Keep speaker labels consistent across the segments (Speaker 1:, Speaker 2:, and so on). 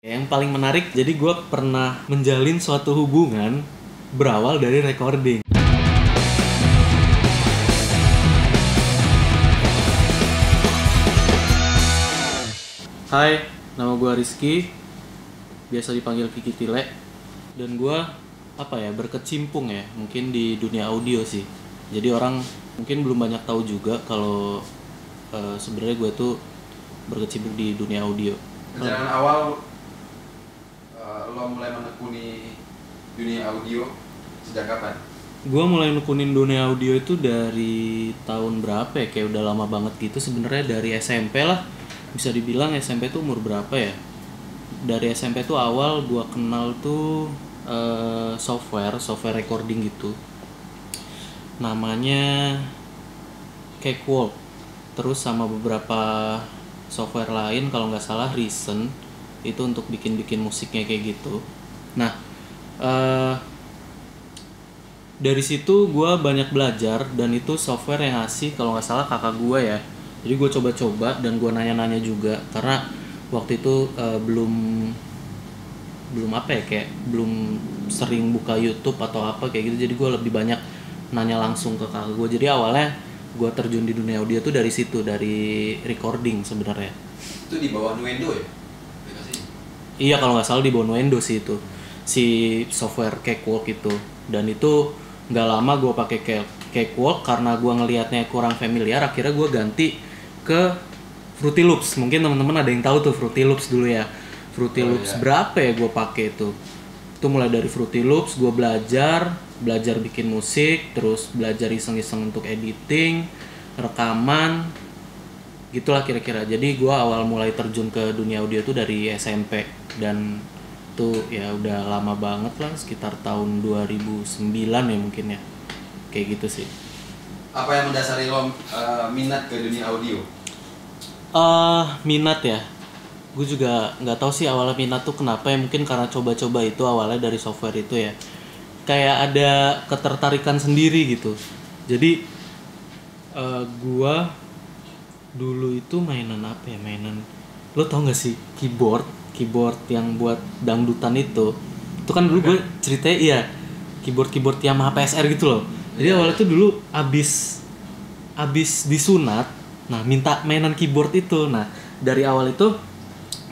Speaker 1: Yang paling menarik, jadi gue pernah menjalin suatu hubungan berawal dari recording. Hai, nama gue Rizky, biasa dipanggil Kiki Tile. Dan gue berkecimpung ya, mungkin di dunia audio sih. Jadi orang mungkin belum banyak tahu juga kalau sebenarnya gue tuh berkecimpung di dunia audio.
Speaker 2: Perjalanan awal lo mulai menekuni dunia audio sejak kapan?
Speaker 1: Gue mulai nekunin dunia audio itu dari tahun berapa ya? Kayak udah lama banget gitu sebenarnya, dari SMP lah. Bisa dibilang SMP tuh umur berapa ya? Dari SMP tuh awal gue kenal tuh software recording gitu. Namanya Cakewalk. Terus sama beberapa software lain, kalau nggak salah Reason, itu untuk bikin musiknya kayak gitu. Nah, dari situ gue banyak belajar, dan itu software yang ngasih kalau nggak salah kakak gue ya. Jadi gue coba-coba dan gue nanya-nanya juga, karena waktu itu belum belum sering buka YouTube atau apa kayak gitu. Jadi gue lebih banyak nanya langsung ke kakak gue. Jadi awalnya gue terjun di dunia audio tuh dari situ, dari recording sebenarnya.
Speaker 2: Itu di bawah Nuendo ya?
Speaker 1: Iya, kalau nggak salah di bawah Nuendo sih itu, si software Cakewalk itu. Dan itu nggak lama gue pakai Cakewalk karena gue ngelihatnya kurang familiar. Akhirnya gue ganti ke Fruity Loops. Mungkin teman-teman ada yang tahu tuh Fruity Loops dulu ya. Fruity Loops iya. Berapa ya gue pakai itu? Itu mulai dari Fruity Loops gue belajar bikin musik, terus belajar iseng-iseng untuk editing, rekaman, gitulah kira-kira. Jadi gue awal mulai terjun ke dunia audio tuh dari SMP, dan tuh ya udah lama banget lah, sekitar tahun 2009 ya mungkin ya, kayak gitu sih.
Speaker 2: Apa yang mendasari lo minat ke dunia audio?
Speaker 1: Minat ya, gue juga nggak tahu sih awalnya minat tuh kenapa ya. Mungkin karena coba-coba itu awalnya dari software itu ya, kayak ada ketertarikan sendiri gitu. Jadi gue dulu itu mainan apa ya, lo tau gak sih keyboard yang buat dangdutan itu kan dulu gue ceritanya iya, keyboard Yamaha PSR gitu loh. Jadi awalnya tuh dulu abis disunat, nah minta mainan keyboard itu. Nah dari awal itu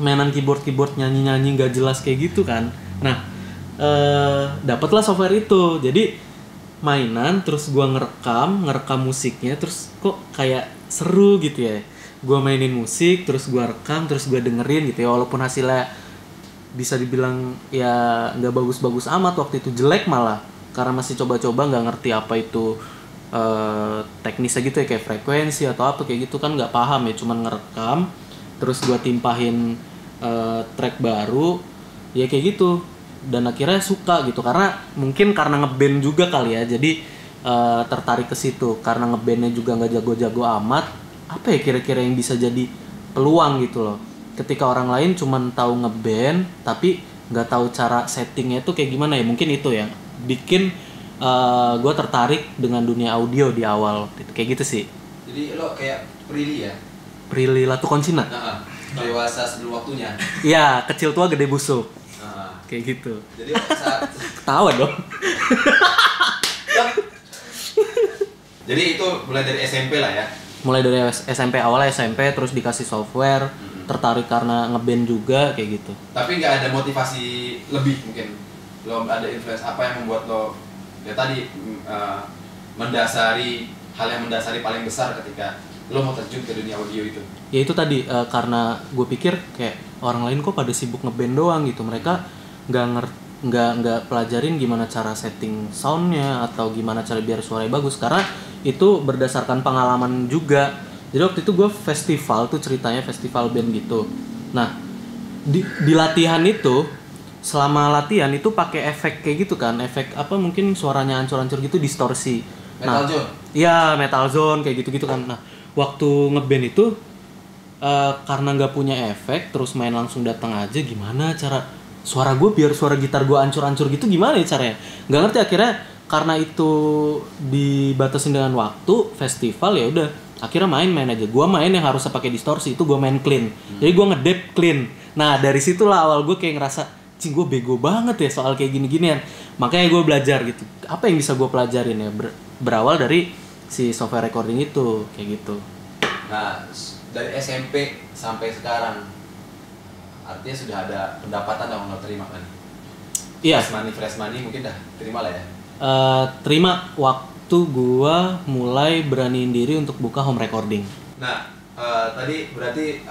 Speaker 1: mainan keyboard nyanyi nggak jelas kayak gitu kan. Nah dapatlah software itu, jadi mainan, terus gue ngerekam musiknya, terus kok kayak seru gitu ya. Gue mainin musik, terus gue rekam, terus gue dengerin gitu ya. Walaupun hasilnya bisa dibilang ya nggak bagus-bagus amat waktu itu, jelek malah, karena masih coba-coba nggak ngerti apa itu teknisnya gitu ya, kayak frekuensi atau apa kayak gitu kan nggak paham ya. Cuman ngerekam, terus gue timpahin track baru ya kayak gitu. Dan akhirnya suka gitu, karena mungkin karena ngeband juga kali ya. Jadi tertarik ke situ karena ngebandnya juga nggak jago-jago amat. Apa ya kira-kira yang bisa jadi peluang gitu loh, ketika orang lain cuman tahu ngeband tapi nggak tahu cara settingnya tuh kayak gimana ya. Mungkin itu yang bikin gue tertarik dengan dunia audio di awal gitu. Kayak gitu sih.
Speaker 2: Jadi lo kayak Prilly ya?
Speaker 1: Prilly Latuconsina?
Speaker 2: Dewasa sebelum waktunya.
Speaker 1: Iya, kecil tua gede busuk. Kayak gitu.
Speaker 2: Jadi saat
Speaker 1: ketawa dong.
Speaker 2: Jadi itu mulai dari SMP lah ya?
Speaker 1: Mulai dari SMP, awalnya SMP, terus dikasih software, tertarik karena ngeband juga kayak gitu.
Speaker 2: Tapi nggak ada motivasi lebih mungkin? Lo ada influence apa yang membuat lo ya tadi mendasari, hal yang mendasari paling besar ketika lo mau terjun ke dunia audio itu?
Speaker 1: Ya itu tadi, karena gue pikir kayak orang lain kok pada sibuk ngeband doang gitu. Mereka nggak pelajarin gimana cara setting soundnya atau gimana cara biar suaranya bagus, karena itu berdasarkan pengalaman juga. Jadi waktu itu gue festival tuh, ceritanya festival band gitu. Nah di latihan itu, selama latihan itu pakai efek kayak gitu kan, efek apa mungkin suaranya hancur-hancur gitu, distorsi.
Speaker 2: Metal zone?
Speaker 1: Iya, metal zone kayak gitu-gitu kan. Nah waktu ngeband itu karena nggak punya efek, terus main langsung datang aja, gimana cara suara gue biar suara gitar gue hancur-hancur gitu, gimana ya caranya? Nggak ngerti. Akhirnya karena itu dibatasin dengan waktu festival, ya udah Akhirnya main aja. Gua main yang harusnya pakai distorsi itu gua main clean. Jadi gua ngedep clean. Nah dari situlah awal gue kayak ngerasa, cing gue bego banget ya soal kayak gini-ginian. Makanya gue belajar gitu. Apa yang bisa gue pelajarin ya? Berawal dari si software recording itu kayak gitu.
Speaker 2: Nah, dari SMP sampai sekarang, artinya sudah ada pendapatan yang lo terima kan?
Speaker 1: Iya.
Speaker 2: Fresh money mungkin dah terima lah ya.
Speaker 1: Terima waktu gue mulai beraniin diri untuk buka home recording.
Speaker 2: Nah, tadi berarti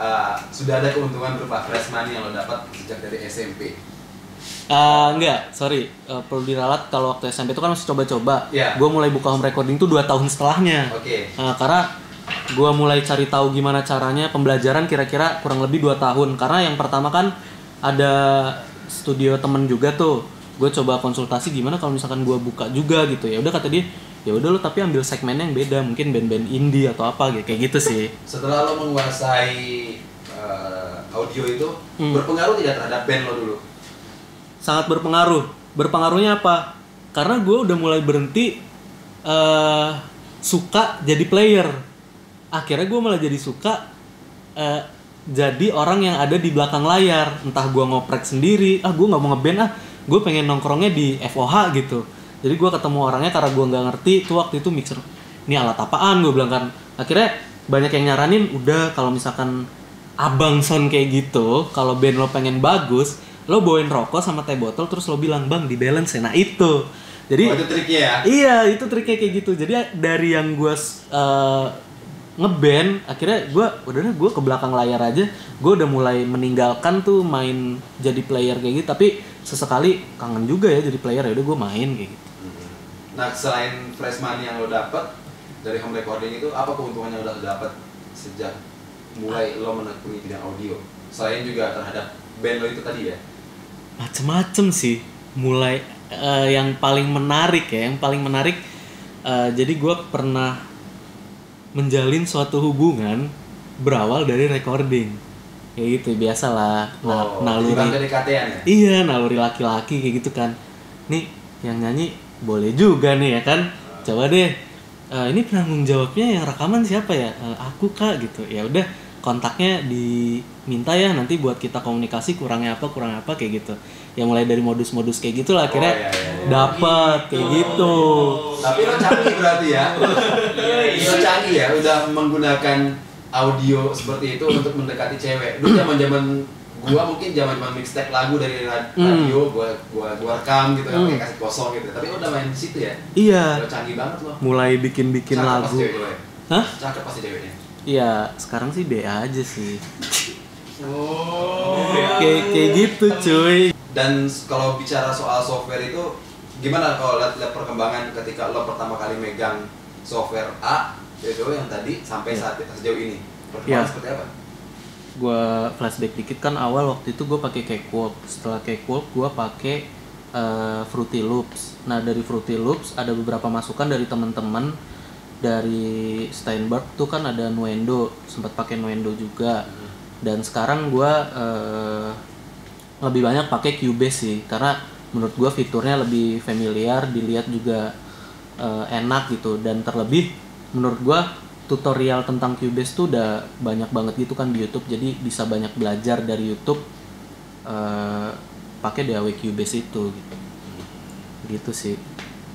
Speaker 2: sudah ada keuntungan berupa fresh money yang lo dapat sejak dari SMP.
Speaker 1: Enggak, sorry. Perlu diralat kalau waktu SMP itu kan masih coba-coba.
Speaker 2: Yeah.
Speaker 1: Gue mulai buka home recording tuh 2 tahun setelahnya.
Speaker 2: Oke.
Speaker 1: Karena gue mulai cari tahu gimana caranya pembelajaran kira-kira kurang lebih 2 tahun. Karena yang pertama kan ada studio temen juga tuh. Gue coba konsultasi gimana kalau misalkan gue buka juga gitu. Ya udah kata dia, ya udah lo tapi ambil segmennya yang beda, mungkin band-band indie atau apa gitu, kayak gitu sih.
Speaker 2: Setelah lo menguasai audio itu, berpengaruh tidak terhadap band lo dulu?
Speaker 1: Sangat berpengaruh. Berpengaruhnya apa? Karena gue udah mulai berhenti suka jadi player. Akhirnya gue malah jadi suka jadi orang yang ada di belakang layar. Entah gue ngoprek sendiri, gue gak mau ngeband gue pengen nongkrongnya di FOH gitu. Jadi gue ketemu orangnya karena gue gak ngerti tuh waktu itu mixer, ini alat apaan gue bilang kan. Akhirnya banyak yang nyaranin, udah kalau misalkan abang sound kayak gitu, kalau band lo pengen bagus, lo bawain rokok sama teh botol terus lo bilang, bang di balance ya. Nah itu. Jadi
Speaker 2: itu triknya ya?
Speaker 1: Iya itu triknya kayak gitu. Jadi dari yang gue ngeband, akhirnya gue ke belakang layar aja. Gue udah mulai meninggalkan tuh main jadi player kayak gitu. Tapi sesekali kangen juga ya jadi player, ya udah gue main kayak gitu.
Speaker 2: Nah, selain fresh money yang lo dapat dari home recording itu, apa keuntungan yang lo dapat sejak mulai lo menekuni bidang audio? Selain juga terhadap band lo itu tadi ya?
Speaker 1: Macem-macem sih. Mulai yang paling menarik jadi gue pernah menjalin suatu hubungan berawal dari recording. Kayak gitu, biasalah. Naluri
Speaker 2: PDKT-an ya?
Speaker 1: Iya, naluri laki-laki kayak gitu kan. Nih, yang nyanyi boleh juga nih ya kan. Coba deh. Ini penanggung jawabnya yang rekaman siapa ya? Aku Kak gitu. Ya udah, kontaknya diminta ya nanti buat kita komunikasi kurangnya apa kayak gitu. Ya mulai dari modus-modus kayak gitulah akhirnya dapat kayak gitu.
Speaker 2: Tapi lo canggih berarti ya. Lo canggih ya udah menggunakan audio seperti itu untuk mendekati cewek. Dulu zaman-zaman gua mungkin zaman-zaman mixtape lagu dari radio gua rekam gitu kan, kayak kasih kosong gitu. Tapi lo udah main di situ ya?
Speaker 1: Iya.
Speaker 2: Lo canggih banget lo.
Speaker 1: Mulai bikin lagu.
Speaker 2: Hah? Cakep pasti ceweknya.
Speaker 1: Iya, sekarang sih B aja sih. Kayak gitu cuy.
Speaker 2: Dan kalau bicara soal software itu, gimana kalau lihat perkembangan ketika lo pertama kali megang software A, itu yang tadi sampai saat sejauh ini, perkembangan seperti apa?
Speaker 1: Gua flashback dikit kan, awal waktu itu gue pakai Cakewalk. Setelah Cakewalk gue pakai Fruity Loops. Nah dari Fruity Loops ada beberapa masukan dari teman-teman dari Steinberg tuh kan, ada Nuendo, sempat pakai Nuendo juga. Dan sekarang gue lebih banyak pakai Cubase sih, karena menurut gue fiturnya lebih familiar, dilihat juga enak gitu. Dan terlebih menurut gue tutorial tentang Cubase tuh udah banyak banget gitu kan di YouTube, jadi bisa banyak belajar dari YouTube pakai DAW Cubase itu gitu sih.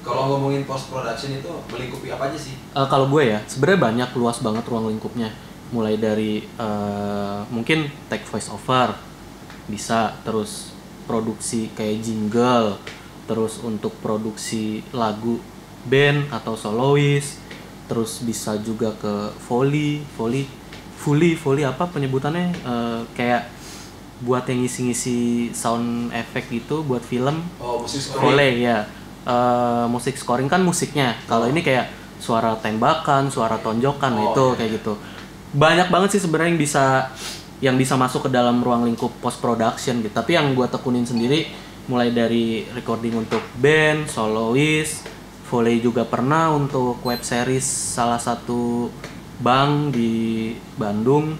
Speaker 2: Kalau ngomongin post production itu melingkupi apa aja sih?
Speaker 1: Kalau gue ya sebenarnya banyak, luas banget ruang lingkupnya. Mulai dari mungkin take voice over bisa, terus produksi kayak jingle, terus untuk produksi lagu band atau solois, terus bisa juga ke foley apa penyebutannya, kayak buat yang ngisi-ngisi sound effect gitu buat film.
Speaker 2: Musik scoring.
Speaker 1: Foley ya. Musik scoring kan musiknya. Kalau ini kayak suara tembakan, suara tonjokan, itu kayak gitu. Banyak banget sih sebenarnya yang bisa masuk ke dalam ruang lingkup post production gitu. Tapi yang gue tekunin sendiri mulai dari recording untuk band, solois, foley juga pernah untuk web series salah satu bank di Bandung.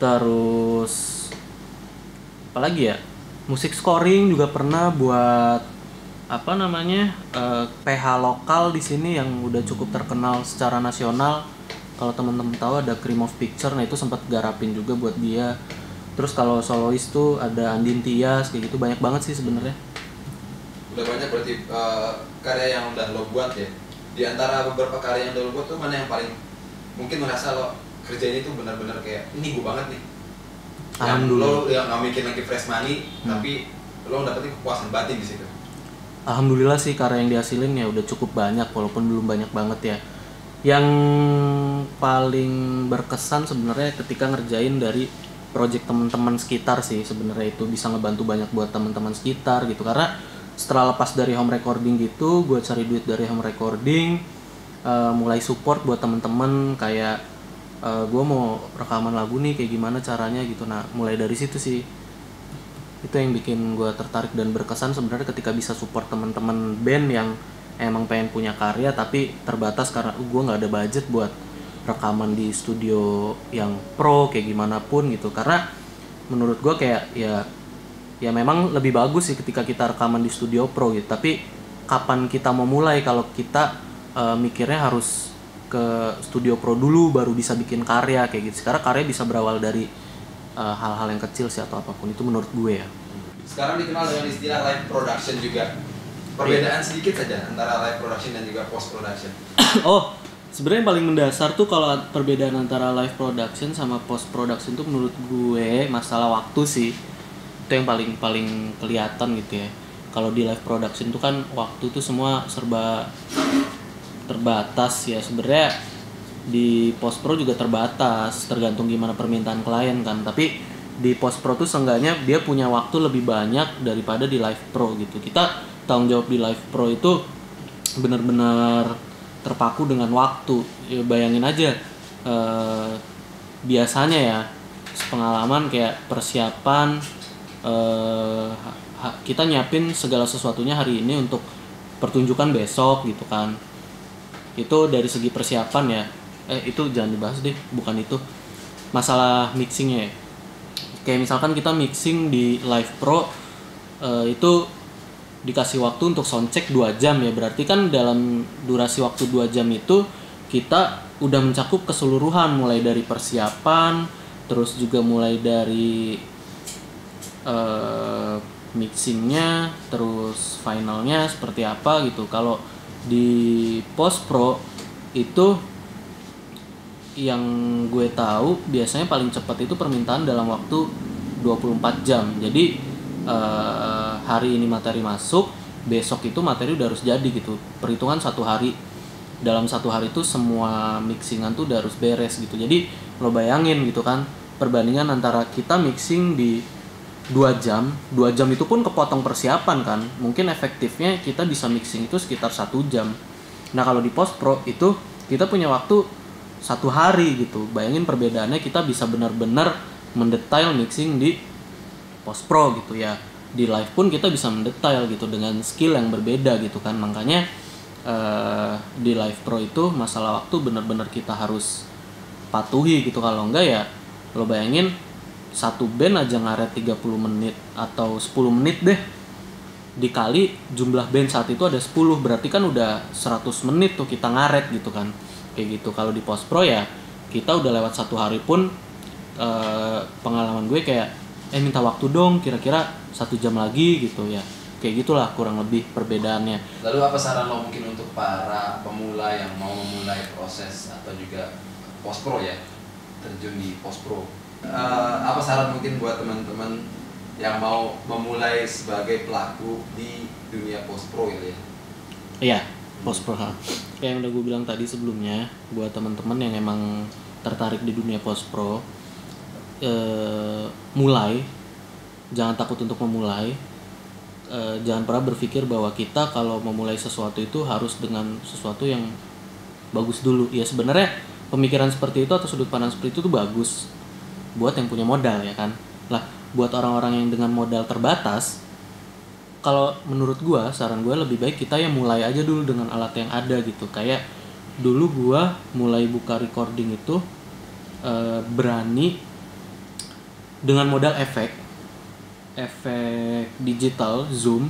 Speaker 1: Terus apalagi ya? Musik scoring juga pernah buat PH lokal di sini yang udah cukup terkenal secara nasional. kalau teman-teman tahu ada Cream of Picture, nah itu sempat garapin juga buat dia. Terus kalau solois tuh ada Andin Tias kayak gitu, banyak banget sih sebenarnya.
Speaker 2: Udah banyak berarti karya yang udah lo buat ya. Di antara beberapa karya yang udah lo buat tuh mana yang paling mungkin merasa lo kerjanya itu benar-benar kayak ini gue banget nih. Alhamdulillah. Lo yang nggak mikir lagi fresh money, tapi lo dapetin kepuasan batin di situ.
Speaker 1: Alhamdulillah sih karya yang dihasilin ya udah cukup banyak walaupun belum banyak banget ya. Yang paling berkesan sebenarnya ketika ngerjain dari project teman-teman sekitar sih, sebenarnya itu bisa ngebantu banyak buat teman-teman sekitar gitu. Karena setelah lepas dari home recording gitu, gue cari duit dari home recording, mulai support buat teman-teman kayak gue mau rekaman lagu nih kayak gimana caranya gitu. Nah mulai dari situ sih, itu yang bikin gue tertarik dan berkesan sebenarnya ketika bisa support teman-teman band yang emang pengen punya karya tapi terbatas karena gue nggak ada budget buat rekaman di studio yang pro kayak gimana pun gitu. Karena menurut gue kayak ya memang lebih bagus sih ketika kita rekaman di studio pro gitu, tapi kapan kita mau mulai kalau kita mikirnya harus ke studio pro dulu baru bisa bikin karya kayak gitu. Sekarang karya bisa berawal dari hal-hal yang kecil sih atau apapun itu menurut gue ya.
Speaker 2: Sekarang dikenal dengan istilah live production juga. Perbedaan sedikit saja antara live production dan juga post production.
Speaker 1: Oh, sebenarnya yang paling mendasar tuh kalau perbedaan antara live production sama post production tuh menurut gue masalah waktu sih. Itu yang paling kelihatan gitu ya. Kalau di live production tuh kan waktu tuh semua serba terbatas ya. Sebenarnya di post pro juga terbatas, tergantung gimana permintaan klien kan. Tapi di post pro tuh seenggaknya dia punya waktu lebih banyak daripada di live pro gitu. Kita tanggung jawab di live pro itu benar-benar terpaku dengan waktu ya. Bayangin aja biasanya ya pengalaman kayak persiapan kita nyiapin segala sesuatunya hari ini untuk pertunjukan besok gitu kan. Itu dari segi persiapan ya. Itu jangan dibahas deh, bukan itu masalah mixingnya ya. Kayak misalkan kita mixing di live pro itu dikasih waktu untuk soundcheck 2 jam ya. Berarti kan dalam durasi waktu 2 jam itu kita udah mencakup keseluruhan, mulai dari persiapan, terus juga mulai dari mixingnya, terus finalnya seperti apa gitu. Kalau di post pro itu yang gue tahu biasanya paling cepat itu permintaan dalam waktu 24 jam. Jadi hari ini materi masuk, besok itu materi udah harus jadi gitu. Perhitungan 1 hari. Dalam 1 hari itu semua mixingan tuh udah harus beres gitu. Jadi lo bayangin gitu kan, perbandingan antara kita mixing di 2 jam, 2 jam itu pun kepotong persiapan kan. Mungkin efektifnya kita bisa mixing itu sekitar 1 jam. Nah kalau di post pro itu kita punya waktu 1 hari gitu. Bayangin perbedaannya, kita bisa benar-benar mendetail mixing di post pro gitu ya. Di live pun kita bisa mendetail gitu dengan skill yang berbeda gitu kan. Makanya di live pro itu masalah waktu benar-benar kita harus patuhi gitu. Kalau enggak ya lo bayangin satu band aja ngaret 30 menit atau 10 menit deh, dikali jumlah band saat itu ada 10, berarti kan udah 100 menit tuh kita ngaret gitu kan. Kayak gitu. Kalau di post pro ya kita udah lewat 1 hari pun pengalaman gue kayak minta waktu dong kira-kira 1 jam lagi gitu ya. Kayak gitulah kurang lebih perbedaannya.
Speaker 2: Lalu apa saran lo mungkin untuk para pemula yang mau memulai proses atau juga post pro ya, terjun di post pro? Apa saran mungkin buat teman-teman yang mau memulai sebagai pelaku di dunia post pro ya?
Speaker 1: Iya, post pro. Kayak yang udah gue bilang tadi sebelumnya, buat teman-teman yang emang tertarik di dunia post pro, mulai, jangan takut untuk memulai. Jangan pernah berpikir bahwa kita kalau memulai sesuatu itu harus dengan sesuatu yang bagus dulu. Ya sebenarnya pemikiran seperti itu atau sudut pandang seperti itu tuh bagus buat yang punya modal ya kan. Lah buat orang-orang yang dengan modal terbatas, kalau menurut gua saran gua lebih baik kita yang mulai aja dulu dengan alat yang ada gitu. Kayak dulu gua mulai buka recording itu berani dengan modal efek digital, zoom,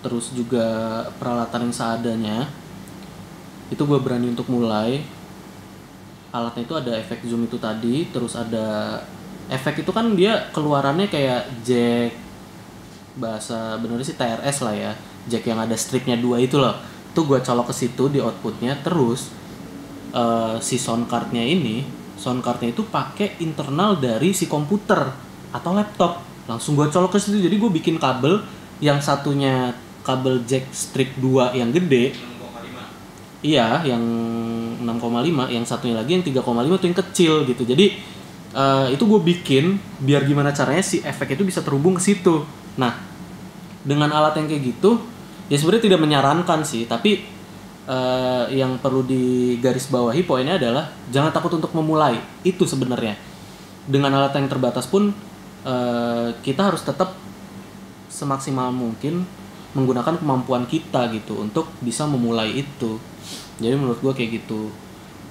Speaker 1: terus juga peralatan yang seadanya. itu gue berani untuk mulai. Alatnya itu ada efek zoom itu tadi, terus ada efek itu kan dia keluarannya kayak jack, bahasa benernya sih TRS lah ya, jack yang ada stripnya 2 itu loh. Itu gue colok ke situ di outputnya. Terus si soundcardnya itu pakai internal dari si komputer atau laptop, langsung gue colok ke situ. Jadi gue bikin kabel, yang satunya kabel jack strip 2 yang gede, 6,5. Iya, yang 6,5, yang satunya lagi yang 3,5 tuh yang kecil gitu. Jadi itu gue bikin biar gimana caranya si efek itu bisa terhubung ke situ. Nah, dengan alat yang kayak gitu, ya sebenarnya tidak menyarankan sih, tapi yang perlu digarisbawahi poinnya adalah jangan takut untuk memulai. Itu sebenarnya dengan alat yang terbatas pun kita harus tetap semaksimal mungkin menggunakan kemampuan kita gitu untuk bisa memulai itu. Jadi menurut gue kayak gitu,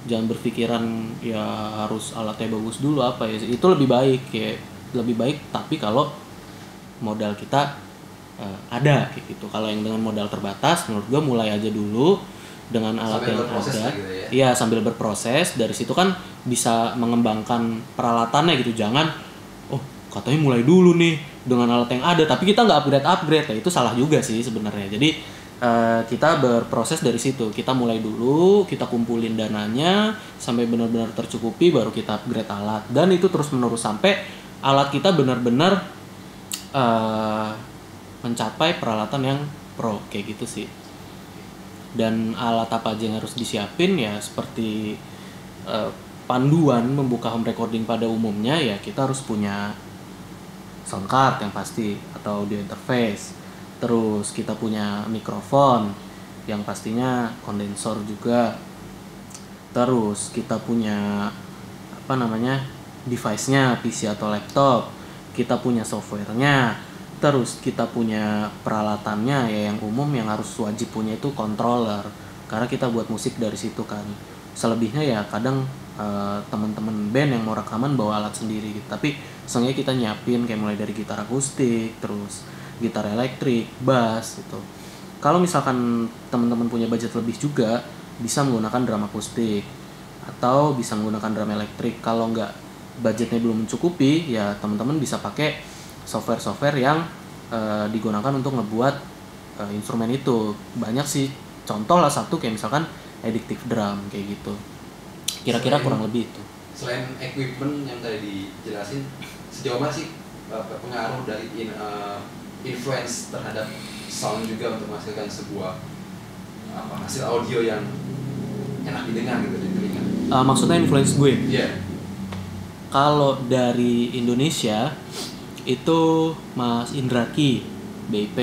Speaker 1: jangan berpikiran ya harus alatnya bagus dulu apa ya, itu lebih baik tapi kalau modal kita ada kayak gitu. Kalau yang dengan modal terbatas, menurut gue mulai aja dulu dengan alat
Speaker 2: sambil
Speaker 1: yang ada,
Speaker 2: gitu ya?
Speaker 1: Iya, sambil berproses. Dari situ kan bisa mengembangkan peralatannya gitu. Jangan, oh katanya mulai dulu nih dengan alat yang ada, tapi kita nggak upgrade, ya itu salah juga sih sebenarnya. Jadi kita berproses dari situ. Kita mulai dulu, kita kumpulin dananya sampai benar-benar tercukupi, baru kita upgrade alat. Dan itu terus menerus sampai alat kita benar-benar mencapai peralatan yang pro kayak gitu sih. Dan alat apa aja yang harus disiapin ya seperti panduan membuka home recording pada umumnya, ya kita harus punya sound card yang pasti atau audio interface. Terus kita punya mikrofon yang pastinya kondensor juga. Terus kita punya device-nya, PC atau laptop. Kita punya software-nya. Terus kita punya peralatannya ya, yang umum yang harus wajib punya itu controller, karena kita buat musik dari situ kan. Selebihnya ya kadang teman-teman band yang mau rekaman bawa alat sendiri gitu. Tapi seenggaknya kita nyiapin kayak mulai dari gitar akustik, terus gitar elektrik, bass gitu. Kalau misalkan teman-teman punya budget lebih juga bisa menggunakan drum akustik atau bisa menggunakan drum elektrik. Kalau nggak, budgetnya belum mencukupi, ya teman-teman bisa pakai software-software yang digunakan untuk ngebuat instrumen itu. Banyak sih, contoh lah satu kayak misalkan Addictive Drum kayak gitu. Kira-kira kurang lebih itu.
Speaker 2: Selain equipment yang tadi dijelasin, sejauh mana sih pengaruh dari influence terhadap sound juga untuk menghasilkan sebuah hasil audio yang enak didengar gitu di telinga?
Speaker 1: Maksudnya influence gue?
Speaker 2: Iya. Yeah.
Speaker 1: Kalau dari Indonesia itu Mas Indraki BIP,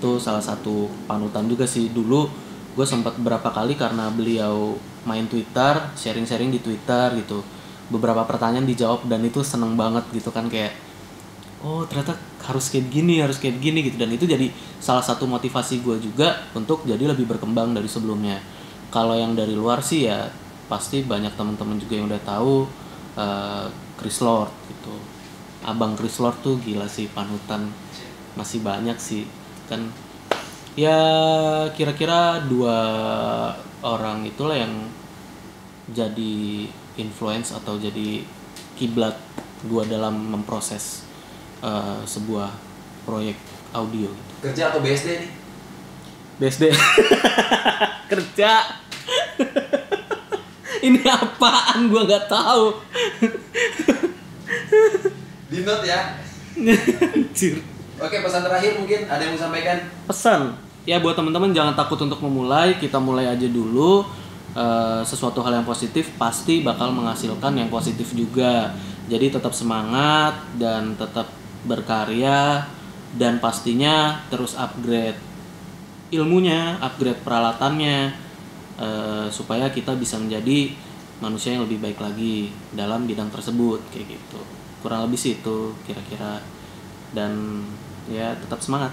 Speaker 1: itu salah satu panutan juga sih. Dulu gue sempat berapa kali karena beliau main Twitter, sharing-sharing di Twitter gitu, beberapa pertanyaan dijawab dan itu seneng banget gitu kan, kayak oh ternyata harus kayak gini gitu. Dan itu jadi salah satu motivasi gue juga untuk jadi lebih berkembang dari sebelumnya. Kalau yang dari luar sih ya pasti banyak teman-teman juga yang udah tahu, Chris Lord gitu. Abang Chris Lord tuh gila sih, panutan masih banyak sih kan. Ya kira-kira 2 orang itulah yang jadi influence atau jadi kiblat gue dalam memproses sebuah proyek audio gitu.
Speaker 2: Kerja atau BSD nih?
Speaker 1: BSD. Kerja. Ini apaan? Gua nggak tahu.
Speaker 2: Di note ya.
Speaker 1: Anjir.
Speaker 2: Oke, pesan terakhir mungkin ada yang mau sampaikan?
Speaker 1: Pesan ya buat teman-teman, jangan takut untuk memulai. Kita mulai aja dulu. Sesuatu hal yang positif pasti bakal menghasilkan yang positif juga. Jadi tetap semangat dan tetap berkarya, dan pastinya terus upgrade ilmunya, upgrade peralatannya, supaya kita bisa menjadi manusia yang lebih baik lagi dalam bidang tersebut kayak gitu. Kurang lebih sih itu kira-kira. Dan ya tetap semangat.